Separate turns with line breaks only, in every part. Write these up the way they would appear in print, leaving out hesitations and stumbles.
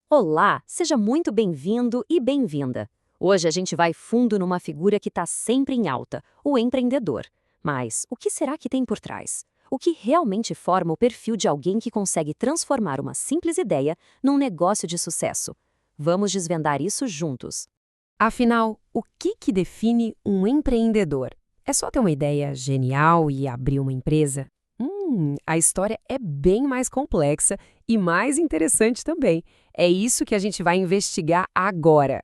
Olá, seja muito bem-vindo e bem-vinda. Hoje a gente vai fundo numa figura que está sempre em alta, o empreendedor. Mas o que será que tem por trás? O que realmente forma o perfil de alguém que consegue transformar uma simples ideia num negócio de sucesso? Vamos desvendar isso juntos.
Afinal, o que define um empreendedor? É só ter uma ideia genial e abrir uma empresa? A história é bem mais complexa e mais interessante também. É isso que a gente vai investigar agora.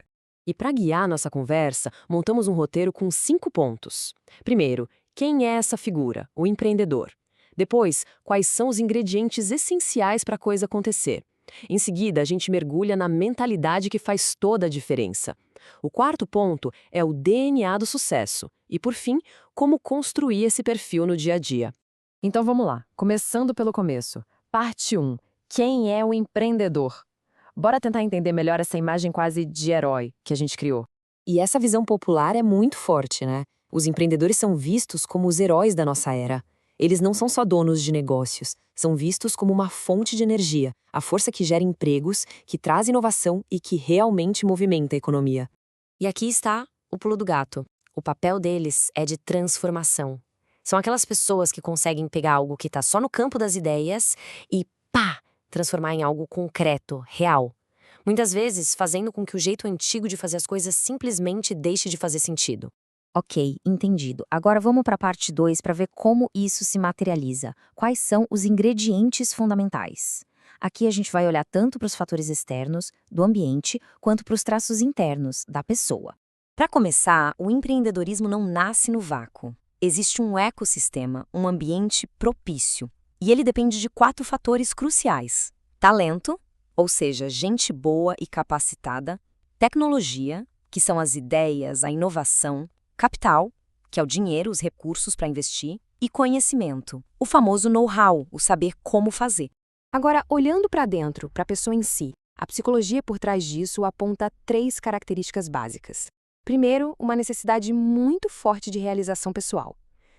E para guiar nossa conversa, montamos um roteiro com 5 pontos. Primeiro, quem é essa figura, o empreendedor? Depois, quais são os ingredientes essenciais para a coisa acontecer? Em seguida, a gente mergulha na mentalidade que faz toda a diferença. O quarto ponto é o DNA do sucesso. E, por fim, como construir esse perfil no dia a dia.
Então vamos lá, começando pelo começo. Parte 1. Quem é o empreendedor? Bora tentar entender melhor essa imagem quase de herói que a gente criou.
E essa visão popular é muito forte, né? Os empreendedores são vistos como os heróis da nossa era. Eles não são só donos de negócios, são vistos como uma fonte de energia, a força que gera empregos, que traz inovação e que realmente movimenta a economia. E aqui está o pulo do gato. O papel deles é de transformação. São aquelas pessoas que conseguem pegar algo que está só no campo das ideias e, pá, transformar em algo concreto, real. Muitas vezes fazendo com que o jeito antigo de fazer as coisas simplesmente deixe de fazer sentido.
Ok, entendido. Agora vamos para a parte 2 para ver como isso se materializa. Quais são os ingredientes fundamentais? Aqui a gente vai olhar tanto para os fatores externos, do ambiente, quanto para os traços internos, da pessoa. Para começar, o empreendedorismo não nasce no vácuo. Existe um ecossistema, um ambiente propício. E ele depende de 4 fatores cruciais: talento, ou seja, gente boa e capacitada; tecnologia, que são as ideias, a inovação; capital, que é o dinheiro, os recursos para investir; e conhecimento, o famoso know-how, o saber como fazer.
Agora, olhando para dentro, para a pessoa em si, a psicologia por trás disso aponta 3 características básicas. Primeiro, uma necessidade muito forte de realização pessoal.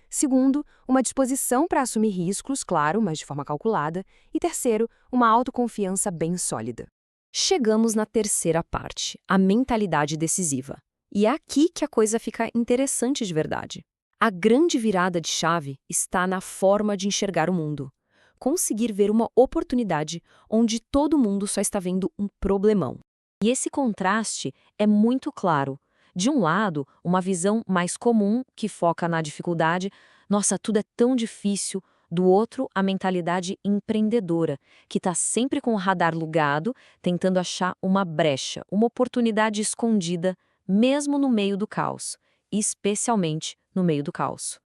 Segundo, uma disposição para assumir riscos, claro, mas de forma calculada. E terceiro, uma autoconfiança bem sólida.
Chegamos na terceira parte, a mentalidade decisiva. E é aqui que a coisa fica interessante de verdade. A grande virada de chave está na forma de enxergar o mundo. Conseguir ver uma oportunidade onde todo mundo só está vendo um problemão. E esse contraste é muito claro. De um lado, uma visão mais comum, que foca na dificuldade, nossa, tudo é tão difícil. Do outro, a mentalidade empreendedora, que está sempre com o radar ligado, tentando achar uma brecha, uma oportunidade escondida, mesmo no meio do caos, especialmente no meio do caos.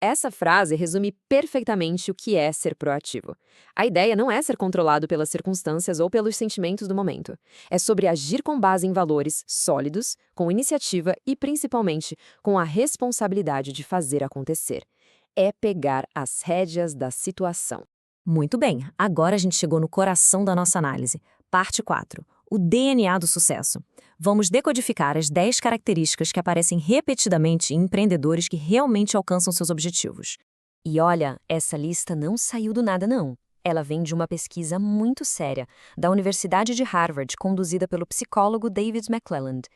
Essa frase resume perfeitamente o que é ser proativo. A ideia não é ser controlado pelas circunstâncias ou pelos sentimentos do momento. É sobre agir com base em valores sólidos, com iniciativa e, principalmente, com a responsabilidade de fazer acontecer. É pegar as rédeas da situação.
Muito bem, agora a gente chegou no coração da nossa análise. Parte 4. O DNA do sucesso. Vamos decodificar as 10 características que aparecem repetidamente em empreendedores que realmente alcançam seus objetivos. E olha, essa lista não saiu do nada, não. Ela vem de uma pesquisa muito séria, da Universidade de Harvard, conduzida pelo psicólogo David McClelland.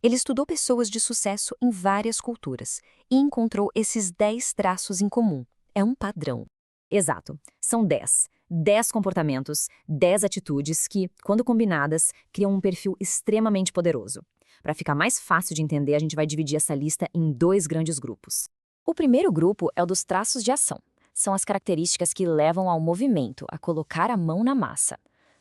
Ele estudou pessoas de sucesso em várias culturas e encontrou esses 10 traços em comum. É um padrão. Exato, são 10. 10 comportamentos, 10 atitudes que, quando combinadas, criam um perfil extremamente poderoso. Para ficar mais fácil de entender, a gente vai dividir essa lista em 2 grandes grupos. O primeiro grupo é o dos traços de ação. São as características que levam ao movimento, a colocar a mão na massa.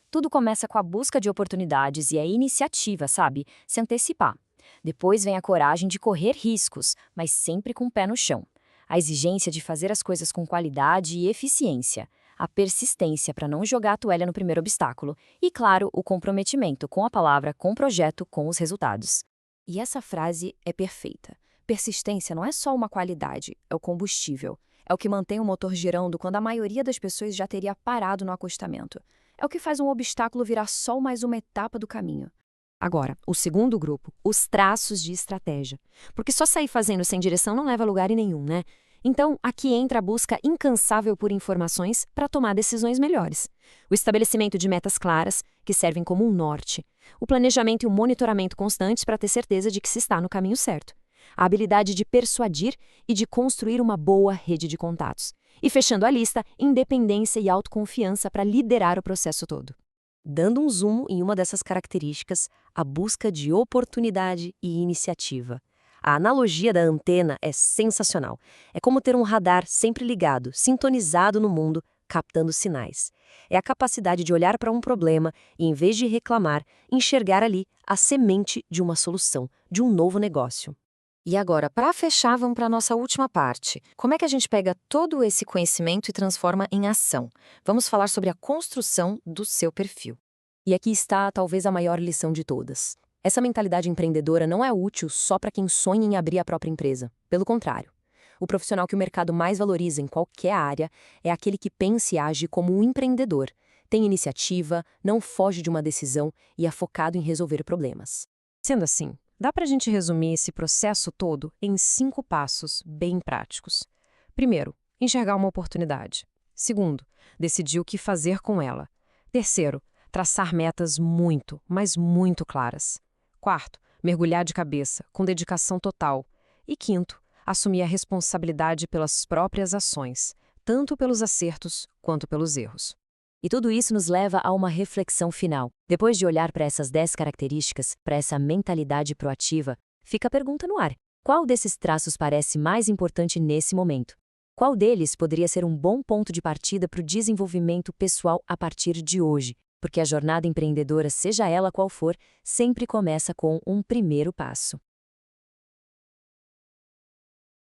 Tudo começa com a busca de oportunidades e a iniciativa, sabe? Se antecipar. Depois vem a coragem de correr riscos, mas sempre com o pé no chão. A exigência de fazer as coisas com qualidade e eficiência. A persistência para não jogar a toalha no primeiro obstáculo. E, claro, o comprometimento com a palavra, com o projeto, com os resultados.
E essa frase é perfeita. Persistência não é só uma qualidade, é o combustível. É o que mantém o motor girando quando a maioria das pessoas já teria parado no acostamento. É o que faz um obstáculo virar só mais uma etapa do caminho. Agora, o segundo grupo, os traços de estratégia. Porque só sair fazendo sem direção não leva a lugar nenhum, né?
Então, aqui entra a busca incansável por informações para tomar decisões melhores. O estabelecimento de metas claras, que servem como um norte. O planejamento e o monitoramento constantes para ter certeza de que se está no caminho certo. A habilidade de persuadir e de construir uma boa rede de contatos. E fechando a lista, independência e autoconfiança para liderar o processo todo.
Dando um zoom em uma dessas características, a busca de oportunidade e iniciativa. A analogia da antena é sensacional. É como ter um radar sempre ligado, sintonizado no mundo, captando sinais. É a capacidade de olhar para um problema e, em vez de reclamar, enxergar ali a semente de uma solução, de um novo negócio.
E agora, para fechar, vamos para a nossa última parte. Como é que a gente pega todo esse conhecimento e transforma em ação? Vamos falar sobre a construção do seu perfil.
E aqui está talvez a maior lição de todas. Essa mentalidade empreendedora não é útil só para quem sonha em abrir a própria empresa. Pelo contrário, o profissional que o mercado mais valoriza em qualquer área é aquele que pensa e age como um empreendedor, tem iniciativa, não foge de uma decisão e é focado em resolver problemas.
Sendo assim, dá para a gente resumir esse processo todo em 5 passos bem práticos. Primeiro, enxergar uma oportunidade. Segundo, decidir o que fazer com ela. Terceiro, traçar metas muito, mas muito claras. Quarto, mergulhar de cabeça, com dedicação total. E quinto, assumir a responsabilidade pelas próprias ações, tanto pelos acertos quanto pelos erros.
E tudo isso nos leva a uma reflexão final. Depois de olhar para essas 10 características, para essa mentalidade proativa, fica a pergunta no ar. Qual desses traços parece mais importante nesse momento? Qual deles poderia ser um bom ponto de partida para o desenvolvimento pessoal a partir de hoje? Porque a jornada empreendedora, seja ela qual for, sempre começa com um primeiro passo.